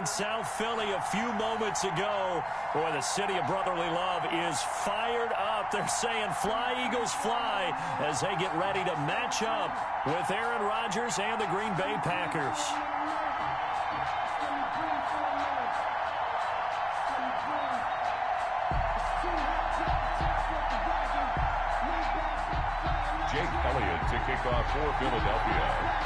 South Philly a few moments ago. Boy, the city of brotherly love is fired up. They're saying fly, Eagles, fly, as they get ready to match up with Aaron Rodgers and the Green Bay Packers. Jake Elliott to kick off for Philadelphia.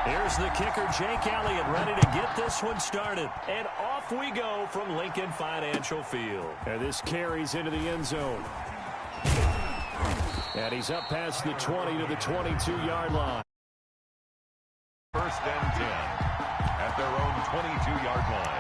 Here's the kicker, Jake Elliott, ready to get this one started. And off we go from Lincoln Financial Field. And this carries into the end zone. And he's up past the 20 to the 22-yard line. First and 10 at their own 22-yard line.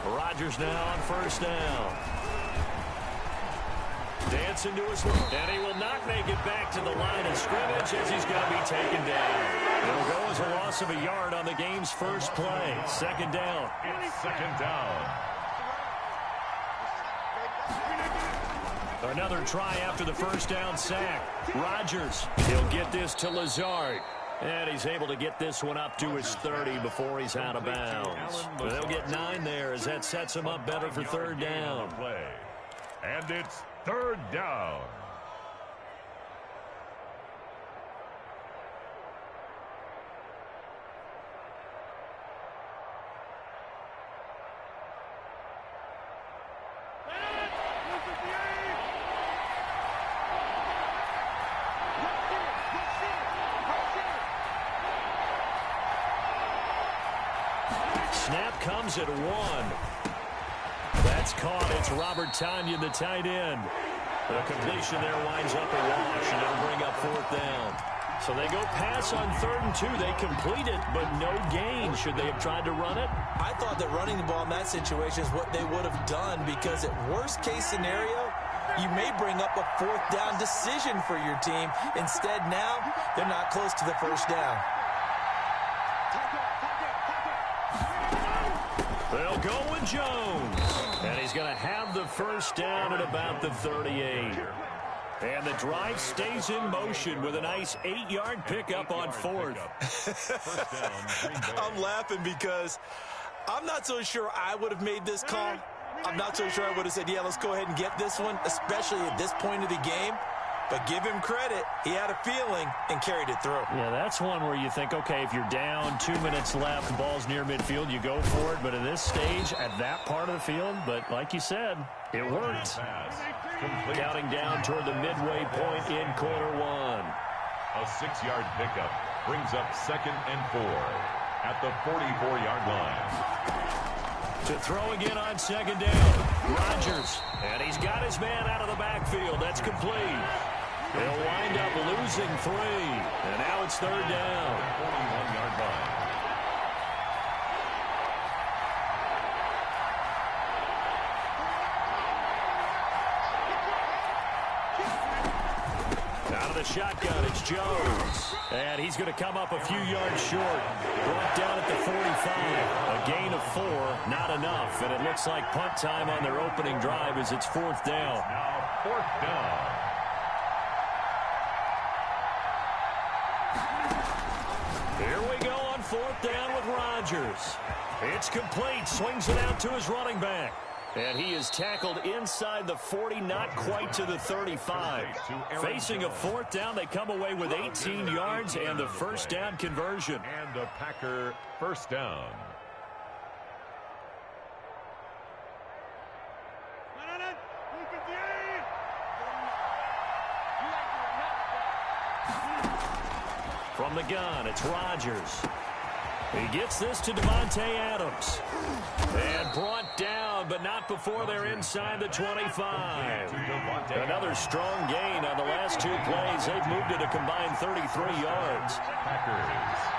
Rodgers now on first down. Dancing to his left, and he will not make it back to the line of scrimmage as he's going to be taken down. It'll go as a loss of a yard on the game's first play. Second down. It's second down. Another try after the first down sack. Rodgers, he'll get this to Lazard. And he's able to get this one up to his 30 before he's out of bounds. They'll get 9 there as that sets him up better for third down. And it's third down. Snap comes at 1. That's caught. It's Robert Tonyan, the tight end. The completion there winds up a wash, and it'll bring up fourth down. So they go pass on 3rd and 2. They complete it, but no gain. Should they have tried to run it? I thought that running the ball in that situation is what they would have done, because at worst case scenario, you may bring up a fourth down decision for your team. Instead, now, they're not close to the first down. They'll go with Jones. And he's going to have the first down at about the 38. And the drive stays in motion with a nice 8-yard pickup on 4th. I'm laughing because I'm not so sure I would have made this call. I'm not so sure I would have said, yeah, let's go ahead and get this one, especially at this point of the game. But give him credit. He had a feeling and carried it through. Yeah, that's one where you think, okay, if you're down, 2 minutes left, the ball's near midfield, you go for it. But at this stage, at that part of the field, but like you said, it worked. Counting down toward the midway point in quarter 1. A 6-yard pickup brings up 2nd and 4 at the 44-yard line. To throw again on 2nd down, Rodgers. And he's got his man out of the backfield. That's complete. They'll wind up losing 3. And now it's 3rd down. 41-yard line. Out of the shotgun, it's Jones. And he's going to come up a few yards short. Brought down at the 45. A gain of 4, not enough. And it looks like punt time on their opening drive as it's 4th down. Now 4th down. Here we go on 4th down with Rodgers. It's complete. Swings it out to his running back. And he is tackled inside the 40, not quite to the 35. Facing a 4th down, they come away with 18 yards and the first down conversion. And a Packer first down. From the gun, it's Rodgers. He gets this to Devontae Adams. And brought down, but not before they're inside the 25. Another strong gain on the last 2 plays. They've moved it a combined 33 yards. Packers.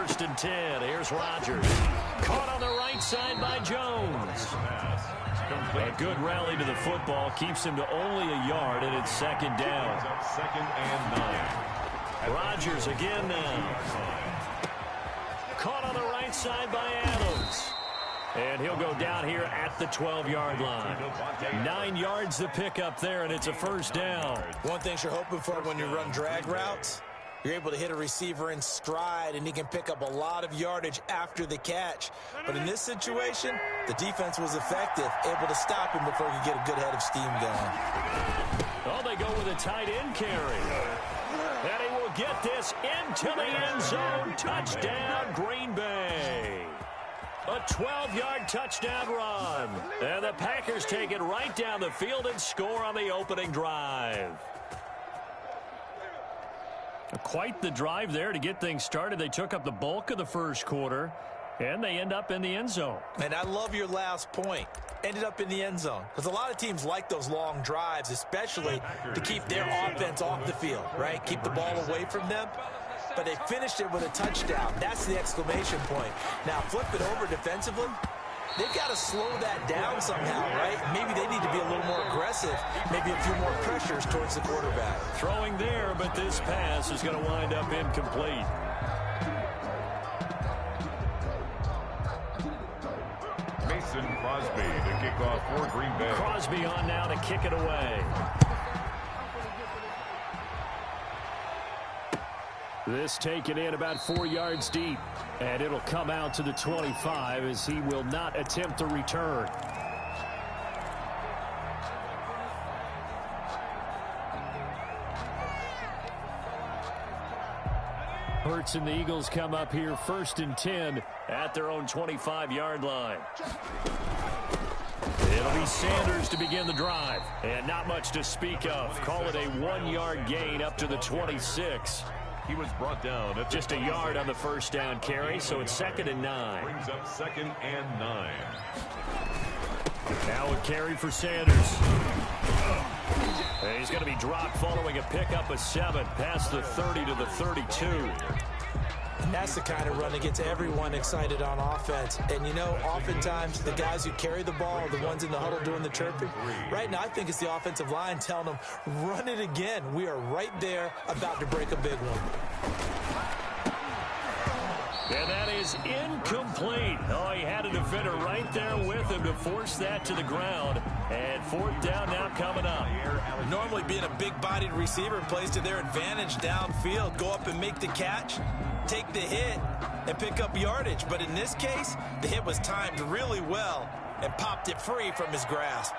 first and 10. Here's Rodgers. Caught on the right side by Jones. A good rally to the football keeps him to only a yard, and it's second down. Second and 9. Rodgers again now. Caught on the right side by Adams. And he'll go down here at the 12-yard line. 9 yards to pick up there, and it's a first down. One thing you're hoping for when you run drag routes, you're able to hit a receiver in stride, and he can pick up a lot of yardage after the catch. But in this situation, the defense was effective, able to stop him before he could get a good head of steam going. Oh, they go with a tight end carry. And he will get this into the end zone. Touchdown, Green Bay. A 12-yard touchdown run. And the Packers take it right down the field and score on the opening drive. Quite the drive there to get things started. They took up the bulk of the first quarter, and they end up in the end zone. And I love your last point. Ended up in the end zone. Because a lot of teams like those long drives, especially to keep their offense off the field, right? Keep the ball away from them. But they finished it with a touchdown. That's the exclamation point. Now, flip it over defensively. They've got to slow that down somehow, right? Maybe they need to be a little more aggressive. Maybe a few more pressures towards the quarterback. Throwing there, but this pass is going to wind up incomplete. Mason Crosby to kick off for Green Bay. Crosby on now to kick it away. This taken in about 4 yards deep, and it'll come out to the 25 as he will not attempt to return. Hurts and the Eagles come up here first and 10 at their own 25-yard line. It'll be Sanders to begin the drive, and not much to speak of. Call it a 1-yard gain up to the 26. He was brought down at just a yard on the first down carry, so it's second and 9. Brings up second and 9. Now a carry for Sanders. And he's going to be dropped following a pickup of 7 past the 30 to the 32. And that's the kind of run that gets everyone excited on offense. And, you know, oftentimes the guys who carry the ball are the ones in the huddle doing the chirping. Right now, I think it's the offensive line telling them, run it again. We are right there about to break a big one. And that is incomplete. Oh, he had a defender right there with him to force that to the ground. And fourth down now coming up. Normally being a big-bodied receiver plays to their advantage downfield. Go up and make the catch, take the hit, and pick up yardage. But in this case, the hit was timed really well and popped it free from his grasp.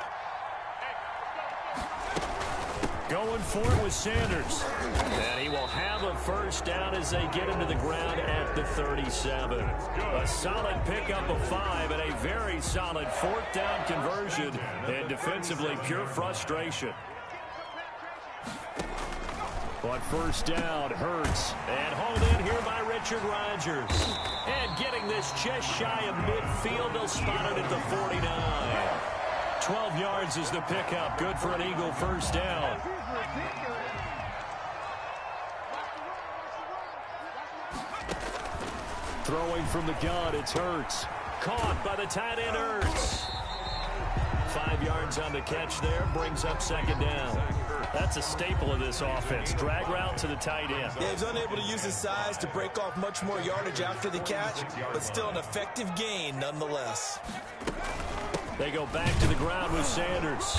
Going for it with Sanders. And he will have a first down as they get into the ground at the 37. A solid pickup of 5 and a very solid fourth down conversion. And defensively, pure frustration. On first down, Hurts. And hauled in here by Richard Rodgers. And getting this just shy of midfield, they'll spot it at the 49. 12 yards is the pickup. Good for an Eagle first down. Throwing from the gun, it's Hurts. Caught by the tight end, Hurts. 5 yards on the catch there, brings up second down. That's a staple of this offense. Drag route to the tight end. Yeah, he's unable to use his size to break off much more yardage after the catch, but still an effective gain nonetheless. They go back to the ground with Sanders.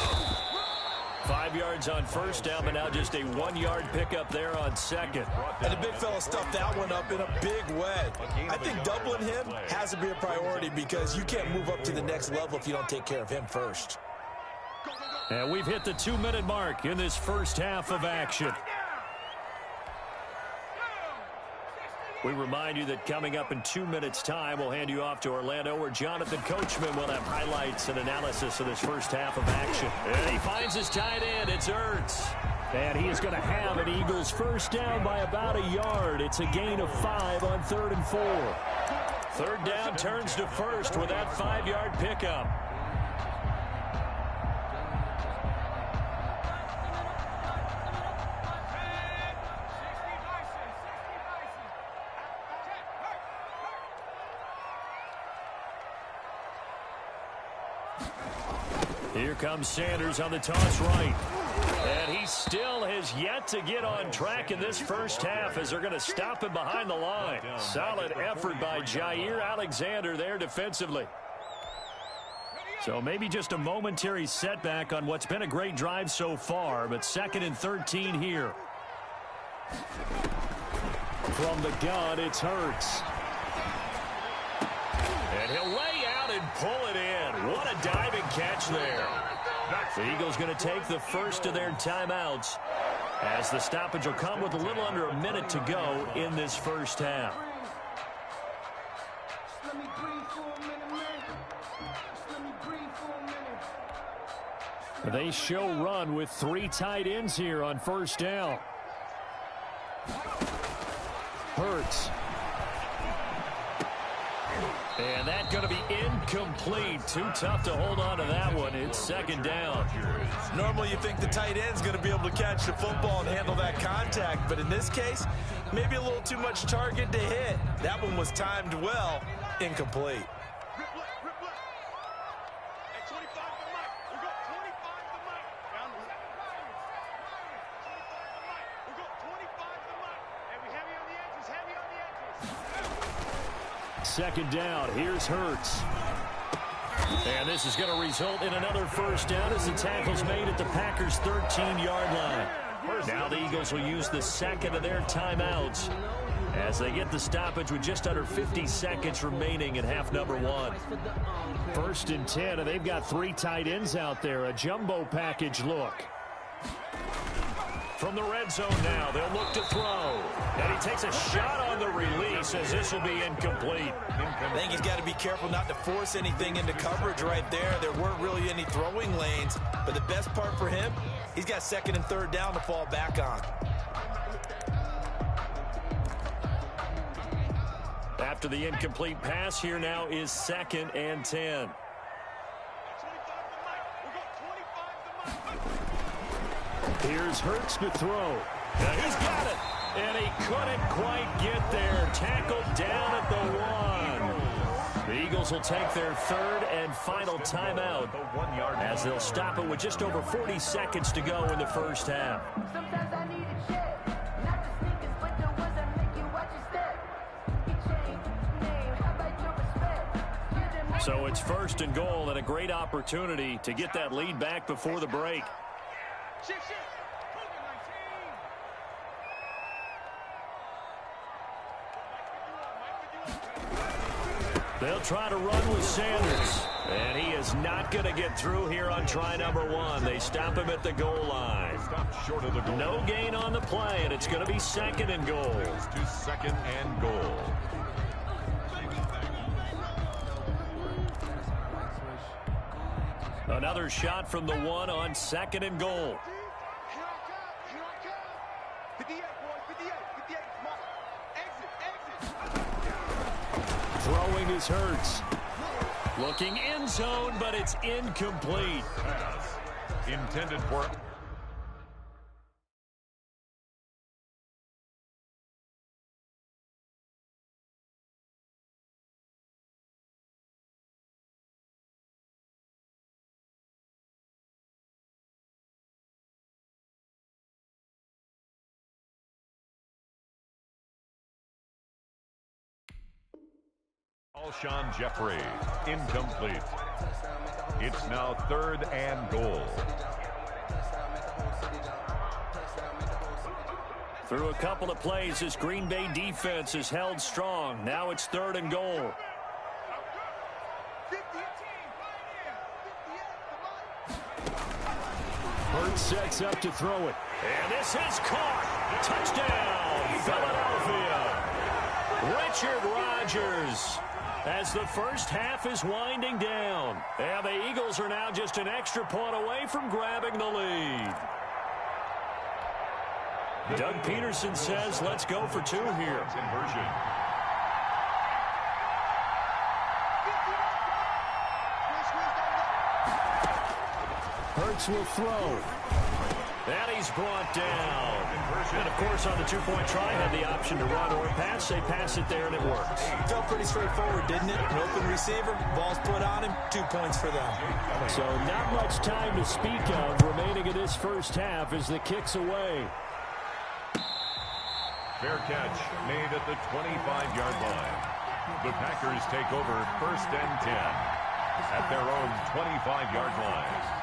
5 yards on first down, but now just a 1-yard pickup there on second. And the big fella stuffed that one up in a big way. I think doubling him has to be a priority because you can't move up to the next level if you don't take care of him first. And we've hit the 2-minute mark in this first half of action. We remind you that coming up in 2 minutes' time, we'll hand you off to Orlando, where Jonathan Coachman will have highlights and analysis of this first half of action. And he finds his tight end. It's Ertz. And he is going to have an Eagles first down by about a yard. It's a gain of 5 on 3rd and 4. Third down turns to first with that 5-yard pickup. Here comes Sanders on the toss right. And he still has yet to get on track in this first half as they're going to stop him behind the line. Solid effort by Jair Alexander there defensively. So maybe just a momentary setback on what's been a great drive so far, but 2nd and 13 here. From the gun, it's Hurts. And he'll lay out and pull it in. What a diving catch there. The Eagles going to take the first of their timeouts as the stoppage will come with a little under a minute to go in this first half. They show run with 3 tight ends here on first down. Hurts. And that's going to be incomplete. Too tough to hold on to that one. It's 2nd down. Normally you think the tight end's going to be able to catch the football and handle that contact, but in this case, maybe a little too much target to hit. That one was timed well. Incomplete. Second down. Here's Hurts. And this is going to result in another first down as the tackle's made at the Packers' 13-yard line. Now the Eagles will use the second of their timeouts as they get the stoppage with just under 50 seconds remaining in half number 1. 1st and 10, and they've got 3 tight ends out there. A jumbo package look. From the red zone now, they'll look to throw. And he takes a shot on the release as this will be incomplete. I think he's got to be careful not to force anything into coverage right there. There weren't really any throwing lanes. But the best part for him, he's got 2nd and 3rd down to fall back on. After the incomplete pass, here now is 2nd and 10. Here's Hurts to throw. And he's got it. And he couldn't quite get there. Tackled down at the 1. The Eagles will take their 3rd and final timeout as they'll stop it with just over 40 seconds to go in the first half. So it's 1st and goal and a great opportunity to get that lead back before the break. They'll try to run with Sanders. And he is not going to get through here on try number 1. They stop him at the goal line. Short of the goal. No gain on the play, and it's going to be 2nd and goal. To 2nd and goal. Another shot from the 1 on 2nd and goal. Throwing his Hurts. Looking end zone, but it's incomplete. Pass intended for... Alshon Jeffrey, incomplete. It's now 3rd and goal. Through a couple of plays, this Green Bay defense is held strong. Now it's 3rd and goal. Hurts sets up to throw it. And this is caught. Touchdown, Philadelphia. Richard Rodgers. As the first half is winding down. And the Eagles are now just an extra point away from grabbing the lead. Doug Peterson says, let's go for 2 here. Hurts will throw. And he's brought down. And, of course, on the two-point try, had the option to run or pass. They pass it there, and it works. Felt pretty straightforward, didn't it? An open receiver, ball's put on him, 2 points for them. So not much time to speak of remaining in this first half as the kick's away. Fair catch made at the 25-yard line. The Packers take over 1st and 10 at their own 25-yard line.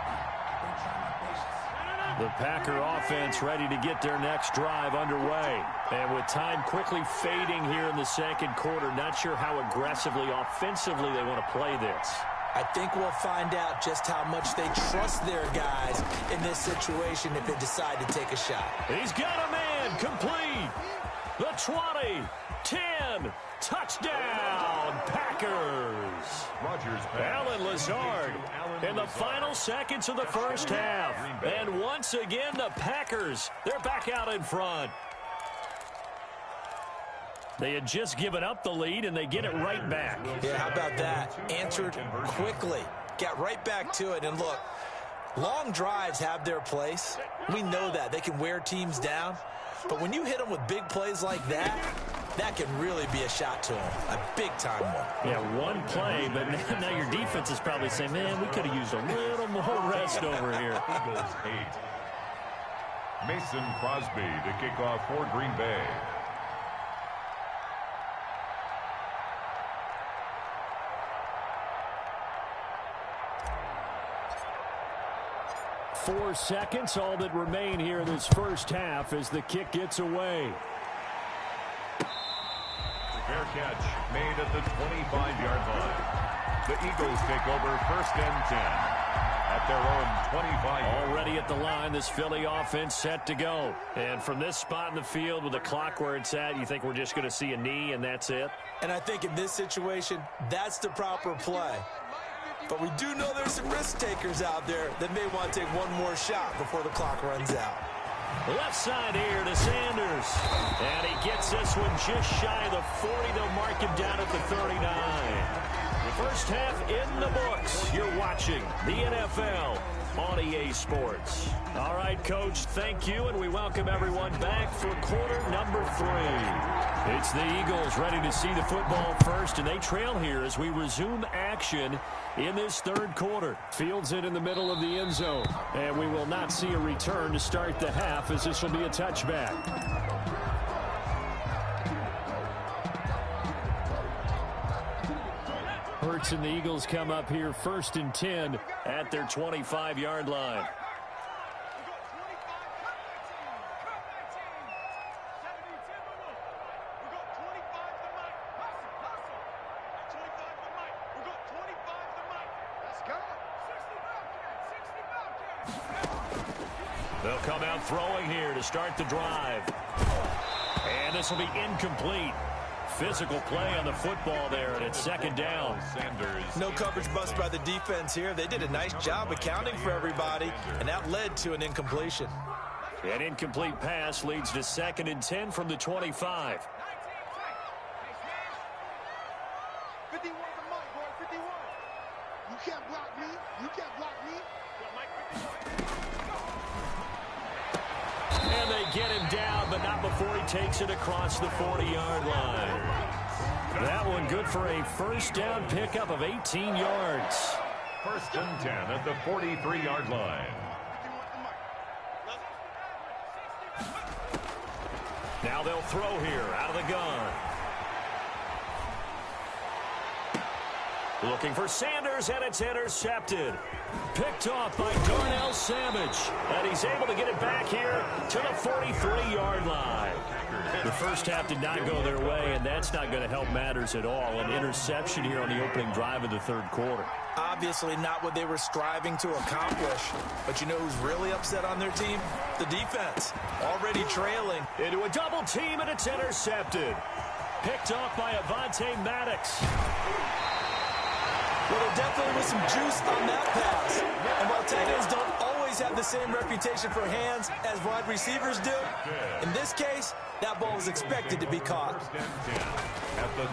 The Packer offense ready to get their next drive underway. And with time quickly fading here in the second quarter, not sure how aggressively, offensively they want to play this. I think we'll find out just how much they trust their guys in this situation if they decide to take a shot. He's got a man complete. The 20, 10, touchdown, Packers. Alan Lazard in the final seconds of the first half. And once again, the Packers, they're back out in front. They had just given up the lead, and they get it right back. Yeah, how about that? Answered quickly. Got right back to it. And look, long drives have their place. We know that. They can wear teams down. But when you hit them with big plays like that, that can really be a shot to them. A big-time one. Yeah, one play, but now your defense is probably saying, man, we could have used a little more rest over here. Eagles 8. Mason Crosby to kick off for Green Bay. Four seconds, all that remain here in this first half as the kick gets away. Fair catch made at the 25-yard line. The Eagles take over 1st and 10 at their own 25. Already at the line, this Philly offense set to go. And from this spot in the field with the clock where it's at, you think we're just going to see a knee and that's it? And I think in this situation, that's the proper play. But we do know there's some risk takers out there that may want to take one more shot before the clock runs out. Left side here to Sanders. And he gets this one just shy of the 40. They'll mark him down at the 39. The first half in the books. You're watching the NFL on EA Sports. All right, Coach, thank you, and we welcome everyone back for quarter number 3. It's the Eagles ready to see the football first, and they trail here as we resume action in this third quarter. Fields it in the middle of the end zone, and we will not see a return to start the half as this will be a touchback. Hurts and the Eagles come up here 1st and 10 at their 25-yard line. They'll come out throwing here to start the drive. And this will be incomplete. Physical play on the football there, and it's 2nd down. Sanders. No coverage bust by the defense here. They did a nice job accounting for everybody, and that led to an incompletion. An incomplete pass leads to 2nd and 10 from the 25. 51 to Mike, boy, 51. You can't block me. You can't block me. And they get him down, but not before he takes it across the 40-yard line. That one good for a first down pickup of 18 yards. 1st and 10 at the 43-yard line. Now they'll throw here out of the gun. Looking for Sanders, and it's intercepted. Picked off by Darnell Savage. And he's able to get it back here to the 43-yard line. The first half did not go their way, and that's not going to help matters at all. An interception here on the opening drive of the third quarter. Obviously not what they were striving to accomplish. But you know who's really upset on their team? The defense. Already trailing. Into a double team, and it's intercepted. Picked off by Avonte Maddox. Well, there definitely was some juice on that pass. And while tight ends don't always always have the same reputation for hands as wide receivers do. In this case, that ball was expected to be caught.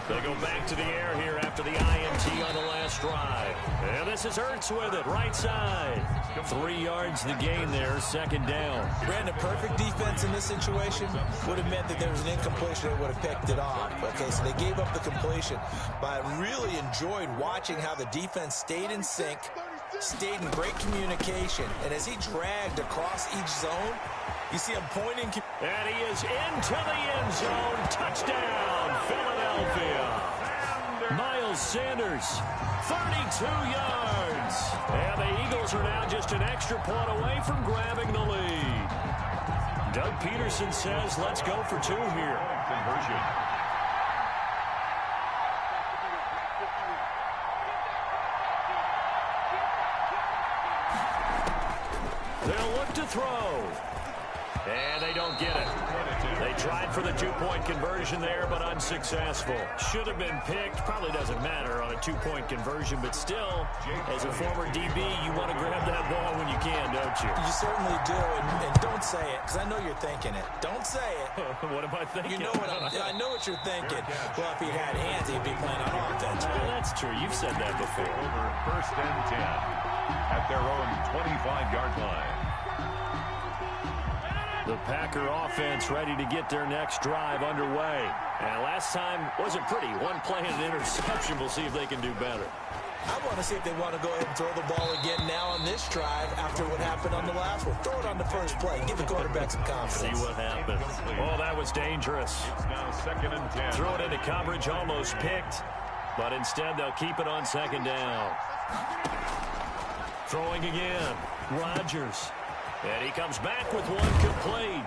They go back to the air here after the INT on the last drive. And this is Ertz with it, right side. 3 yards the gain there, second down. Brandon, perfect defense in this situation would have meant that there was an incompletion. They would have picked it off. Okay, so they gave up the completion. But I really enjoyed watching how the defense stayed in sync, stayed in great communication. And as he dragged across each zone, you see him pointing. And he is into the end zone. Touchdown, Philadelphia. Miles Sanders, 32 yards. And the Eagles are now just an extra point away from grabbing the lead. Doug Peterson says, let's go for 2 here. Conversion. They'll look to throw. And they don't get it. They tried for the 2-point conversion there, but unsuccessful. Should have been picked. Probably doesn't matter on a 2-point conversion, but still, as a former DB, you want to grab that ball when you can, don't you? You certainly do, and don't say it, because I know you're thinking it. Don't say it. What am I thinking? You know what I know what you're thinking. Well, if he had hands, he'd be playing on offense. Well, that's true. You've said that before. Over first and 10 at their own 25-yard line. The Packer offense ready to get their next drive underway. And last time wasn't pretty. 1 play and an interception. We'll see if they can do better. I want to see if they want to go ahead and throw the ball again now on this drive after what happened on the last one. Throw it on the first play. Give the quarterback some confidence. See what happens. Oh, that was dangerous. It's now second and 10. Throw it into coverage, almost picked. But instead, they'll keep it on second down. Throwing again. Rodgers. And he comes back with 1 complete.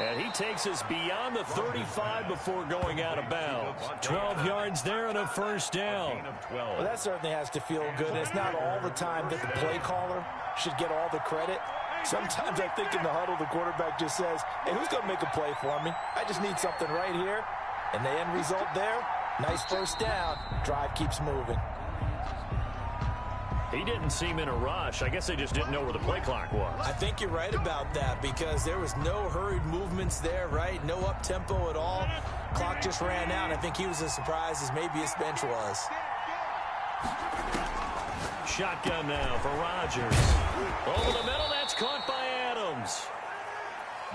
And he takes us beyond the 35 before going out of bounds. 12 yards there and a first down. Well, that certainly has to feel good. It's not all the time that the play caller should get all the credit. Sometimes I think in the huddle, the quarterback just says, hey, who's going to make a play for me? I just need something right here. And the end result there, nice first down. Drive keeps moving. He didn't seem in a rush. I guess they just didn't know where the play clock was. I think you're right about that because there was no hurried movements there, right? No up-tempo at all. Clock just ran out. I think he was as surprised as maybe his bench was. Shotgun now for Rodgers. Over the middle, that's caught by Adams.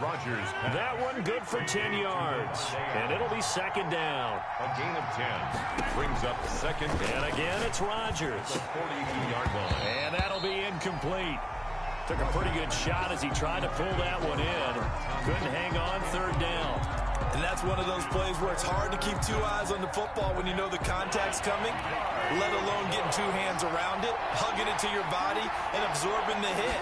Rodgers. That one good for 10 yards. And it'll be second down. A gain of 10. Brings up second. And again, it's Rodgers. The 42-yard line. And that'll be incomplete. Took a pretty good shot as he tried to pull that one in. Couldn't hang on, third down. And that's one of those plays where it's hard to keep 2 eyes on the football when you know the contact's coming, let alone getting 2 hands around it, hugging it to your body, and absorbing the hit.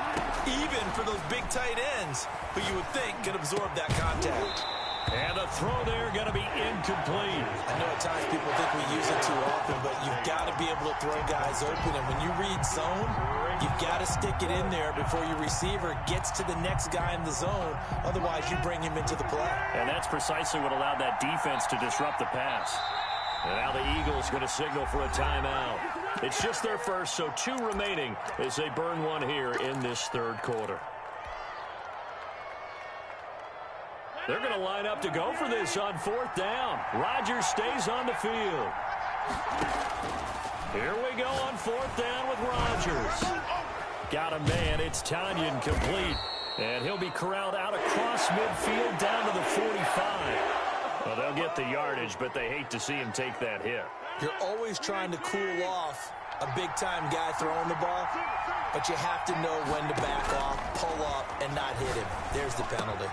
Even for those big tight ends who you would think could absorb that contact. And a throw there going to be incomplete. I know at times people think we use it too often, but you've got to be able to throw guys open. And when you read zone, you've got to stick it in there before your receiver gets to the next guy in the zone. Otherwise, you bring him into the play. And that's precisely what allowed that defense to disrupt the pass. And now the Eagles going to signal for a timeout. It's just their first, so 2 remaining as they burn 1 here in this third quarter. They're going to line up to go for this on 4th down. Rodgers stays on the field. Here we go on 4th down with Rodgers. Got a man. It's Tanyan complete. And he'll be corralled out across midfield down to the 45. Well, they'll get the yardage, but they hate to see him take that hit. You're always trying to cool off a big-time guy throwing the ball, but you have to know when to back off, pull up, and not hit him. There's the penalty.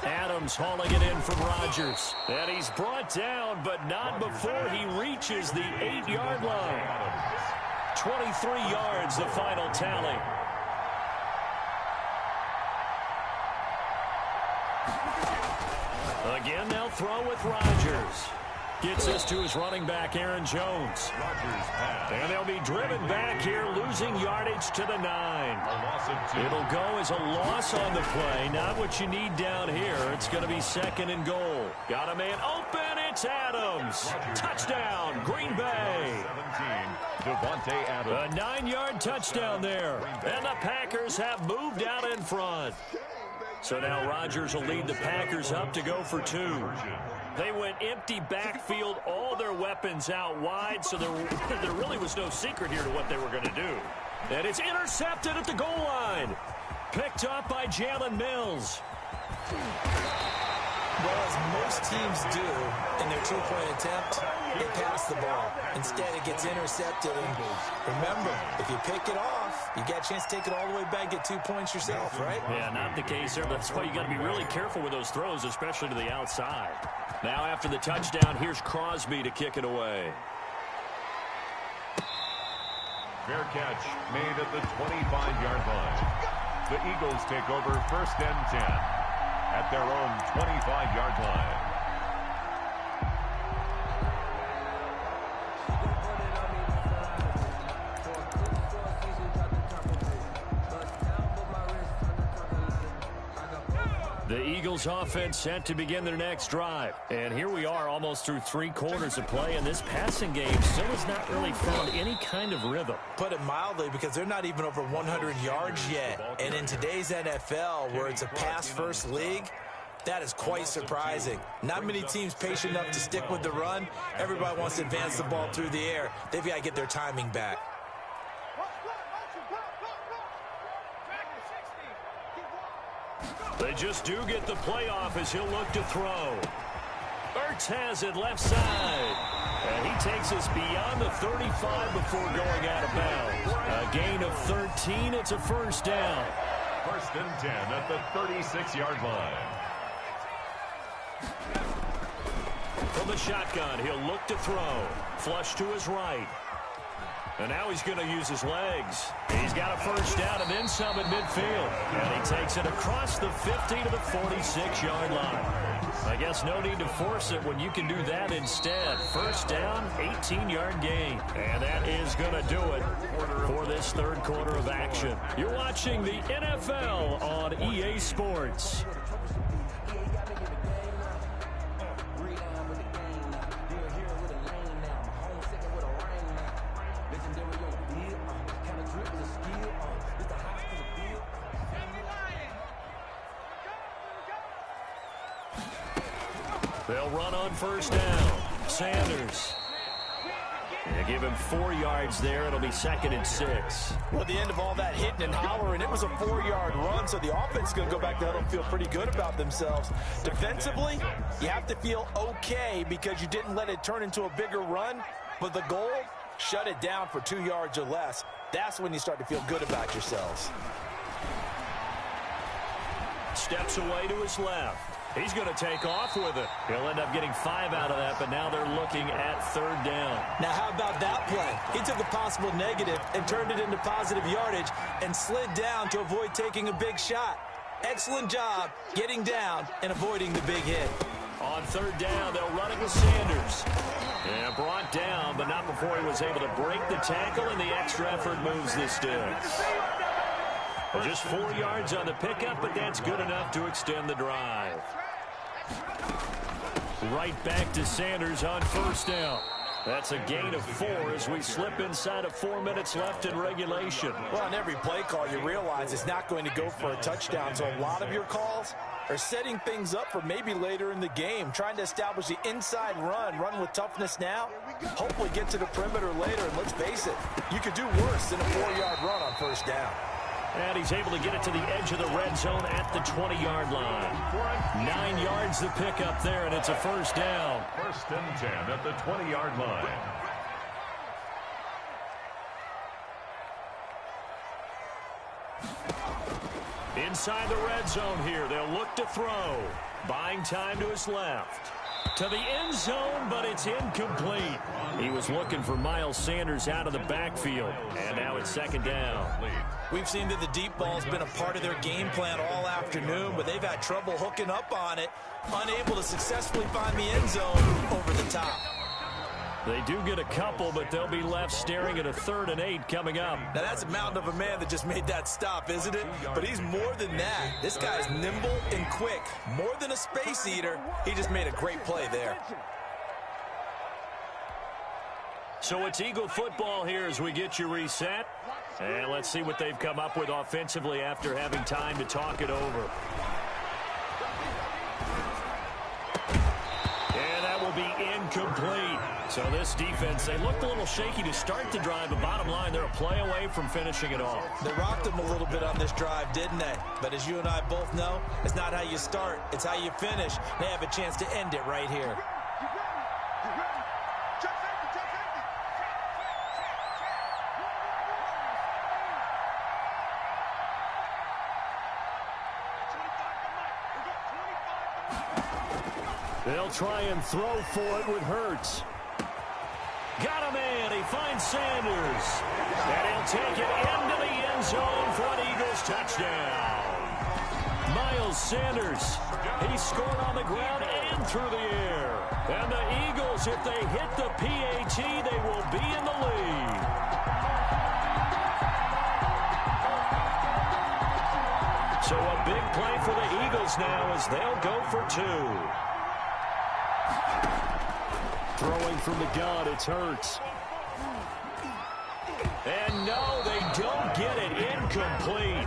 Adams hauling it in from Rodgers. And he's brought down, but not before he reaches the 8-yard line. 23 yards, the final tally. Again, they'll throw with Rodgers. Gets this to his running back, Aaron Jones. And they'll be driven back here, losing yardage to the 9. It'll go as a loss on the play. Not what you need down here. It's going to be second and goal. Got a man open. It's Adams. Touchdown, Green Bay. 17. Devontae Adams. A 9-yard touchdown there. And the Packers have moved out in front. So now Rodgers will lead the Packers up to go for 2. They went empty backfield, all their weapons out wide, so there really was no secret here to what they were going to do. And it's intercepted at the goal line. Picked up by Jalen Mills. Well, as most teams do in their two-point attempt, they pass the ball. Instead, it gets intercepted. And remember, if you pick it off, you get a chance to take it all the way back, get 2 points yourself, right? Yeah, not the case there. That's why you got to be really careful with those throws, especially to the outside. Now, after the touchdown, here's Crosby to kick it away. Fair catch made at the 25-yard line. The Eagles take over 1st and 10 at their own 25-yard line. The Eagles offense set to begin their next drive. And here we are almost through 3 quarters of play, and this passing game still has not really found any kind of rhythm. Put it mildly, because they're not even over 100 yards yet. And in today's NFL, where it's a pass-first league, that is quite surprising. Not many teams patient enough to stick with the run. Everybody wants to advance the ball through the air. They've got to get their timing back. They just do get the playoff as he'll look to throw. Ertz has it left side. And he takes us beyond the 35 before going out of bounds. A gain of 13. It's a 1st down. 1st and 10 at the 36-yard line. From the shotgun, he'll look to throw. Flush to his right. And now he's going to use his legs. He's got a 1st down and then some at midfield. And he takes it across the 50 to the 46-yard line. I guess no need to force it when you can do that instead. 1st down, 18-yard gain. And that is going to do it for this 3rd quarter of action. You're watching the NFL on EA Sports. They'll run on 1st down. Sanders. They give him 4 yards there. It'll be 2nd and 6. Well, at the end of all that hitting and hollering, it was a 4-yard run, so the offense is going to go back to huddle and feel pretty good about themselves. Defensively, you have to feel okay because you didn't let it turn into a bigger run, but the goal, shut it down for 2 yards or less. That's when you start to feel good about yourselves. Steps away to his left. He's going to take off with it. He'll end up getting 5 out of that, but now they're looking at 3rd down. Now, how about that play? He took a possible negative and turned it into positive yardage and slid down to avoid taking a big shot. Excellent job getting down and avoiding the big hit. On 3rd down, they'll run it with Sanders. And brought down, but not before he was able to break the tackle, and the extra effort moves the sticks. Just 4 yards on the pickup, but that's good enough to extend the drive. Right back to Sanders on 1st down. That's a gain of 4 as we slip inside of 4 minutes left in regulation. Well, on every play call, you realize it's not going to go for a touchdown, so a lot of your calls are setting things up for maybe later in the game, trying to establish the inside run with toughness now, hopefully get to the perimeter later, and let's face it, you could do worse than a 4-yard run on 1st down. And he's able to get it to the edge of the red zone at the 20-yard line. 9 yards the pickup there, and it's a 1st down. 1st and 10 at the 20-yard line. Inside the red zone here, they'll look to throw. Buying time to his left. To the end zone, but it's incomplete. He was looking for Miles Sanders out of the backfield. And now it's 2nd down. We've seen that the deep ball's been a part of their game plan all afternoon, but they've had trouble hooking up on it, unable to successfully find the end zone over the top. They do get a couple, but they'll be left staring at a 3rd and 8 coming up. Now, that's a mountain of a man that just made that stop, isn't it? But he's more than that. This guy's nimble and quick. More than a space eater, he just made a great play there. So it's Eagle football here as we get you reset. And let's see what they've come up with offensively after having time to talk it over. And that will be incomplete. So this defense, they looked a little shaky to start the drive, but bottom line, they're a play away from finishing it off. They rocked them a little bit on this drive, didn't they? But as you and I both know, it's not how you start, it's how you finish. They have a chance to end it right here. They'll try and throw for it with Hurts. Got a man. He finds Sanders. And he'll take it into the end zone for an Eagles touchdown. Miles Sanders. He scored on the ground and through the air. And the Eagles, if they hit the PAT, they will be in the lead. So a big play for the Eagles now as they'll go for two. Throwing from the gun, it's Hurts. And no, they don't get it. Incomplete.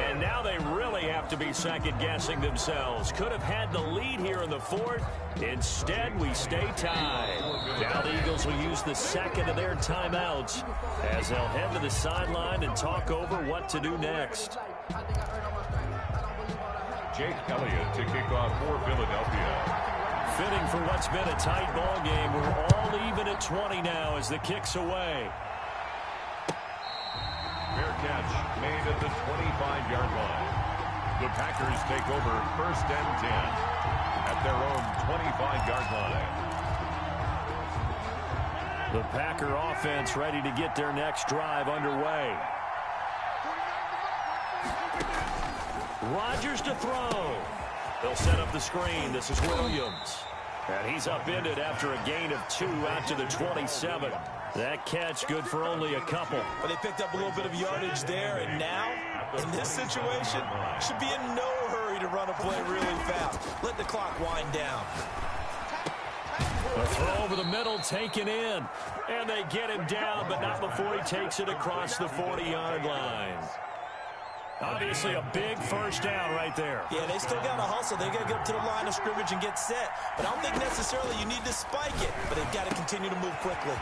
And now they really have to be second-guessing themselves. Could have had the lead here in the fourth. Instead, we stay tied. Now the Eagles will use the second of their timeouts as they'll head to the sideline and talk over what to do next. Jake Elliott to kick off for Philadelphia. Fitting for what's been a tight ball game. We're all even at 20 now as the kick's away. Fair catch made at the 25-yard line. The Packers take over first and 10 at their own 25-yard line. The Packer offense ready to get their next drive underway. Rodgers to throw. They'll set up the screen. This is Williams. And he's upended after a gain of 2 out to the 27. That catch good for only a couple. But they picked up a little bit of yardage there, and now, in this situation, should be in no hurry to run a play really fast. Let the clock wind down. A throw over the middle taken in. And they get him down, but not before he takes it across the 40-yard line. Obviously a big first down right there. Yeah, they still got to hustle. They got to get up to the line of scrimmage and get set. But I don't think necessarily you need to spike it. But they've got to continue to move quickly.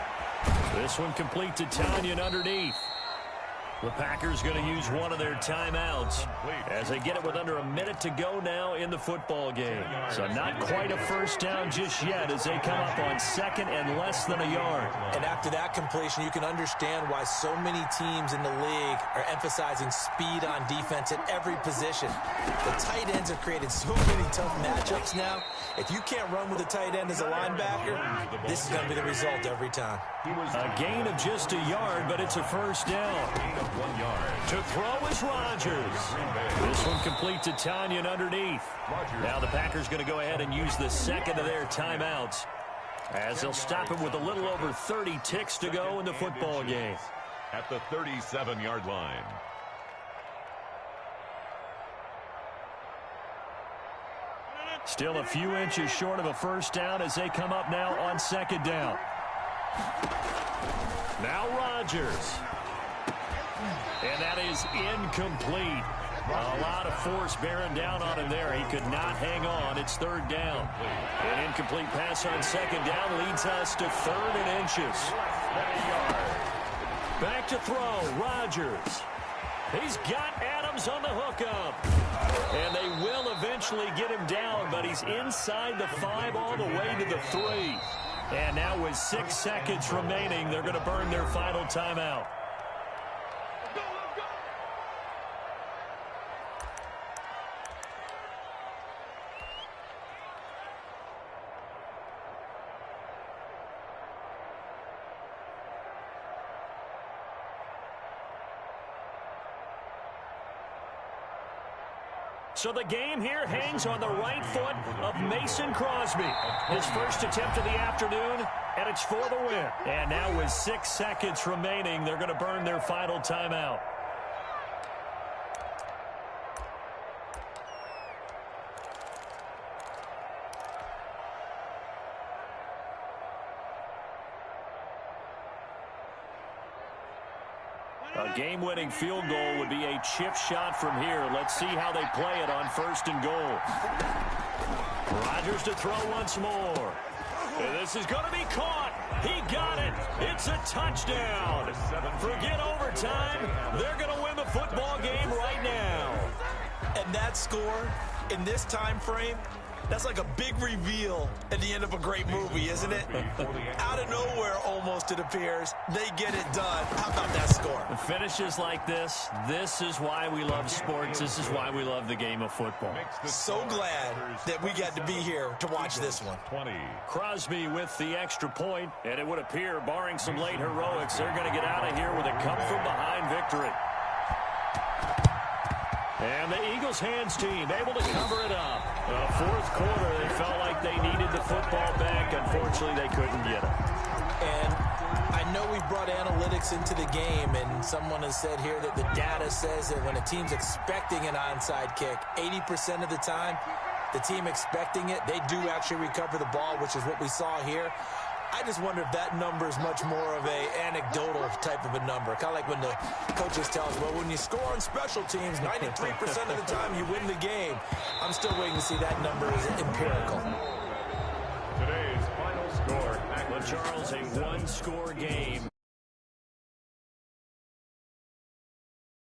This one complete to Tanyan underneath. The Packers going to use one of their timeouts as they get it with under a minute to go now in the football game. So not quite a first down just yet as they come up on second and less than a yard. And after that completion, you can understand why so many teams in the league are emphasizing speed on defense at every position. The tight ends have created so many tough matchups now. If you can't run with a tight end as a linebacker, this is going to be the result every time. A gain of just a yard, but it's a first down. 1 yard. To throw is Rodgers. This one complete to Tanyan underneath. Now the Packers going to go ahead and use the second of their timeouts as they'll stop him with a little over 30 ticks to go in the football game. At the 37-yard line. Still a few inches short of a first down as they come up now on second down. Now Rodgers. And that is incomplete. A lot of force bearing down on him there. He could not hang on. It's third down. An incomplete pass on second down leads us to 3rd and inches. Back to throw. Rodgers. He's got Adams on the hookup. And they will eventually get him down, but he's inside the 5 all the way to the 3. And now with 6 seconds remaining, they're going to burn their final timeout. So the game here hangs on the right foot of Mason Crosby. His first attempt of the afternoon, and it's for the win. And now with 6 seconds remaining, they're going to burn their final timeout. A game-winning field goal would be a chip shot from here. Let's see how they play it on 1st and goal. Rodgers to throw once more. And this is going to be caught. He got it. It's a touchdown. Forget overtime. They're going to win the football game right now. And that score in this time frame, that's like a big reveal at the end of a great movie, isn't it? Out of nowhere, almost, it appears, they get it done. How about that score? Finishes like this is why we love sports. This is why we love the game of football. So glad that we got to be here to watch this one. Crosby with the extra point, and it would appear, barring some late heroics, they're going to get out of here with a come-from-behind victory. And the Eagles' hands team able to cover it up. Fourth quarter, they felt like they needed the football back. Unfortunately, they couldn't get it. And I know we brought analytics into the game, and someone has said here that the data says that when a team's expecting an onside kick, 80% of the time, the team expecting it, they do actually recover the ball, which is what we saw here. I just wonder if that number is much more of a anecdotal type of a number. Kind of like when the coaches tell us, well, when you score on special teams, 93% of the time you win the game. I'm still waiting to see that number is empirical. Today's final score. Well, Charles, a one-score game.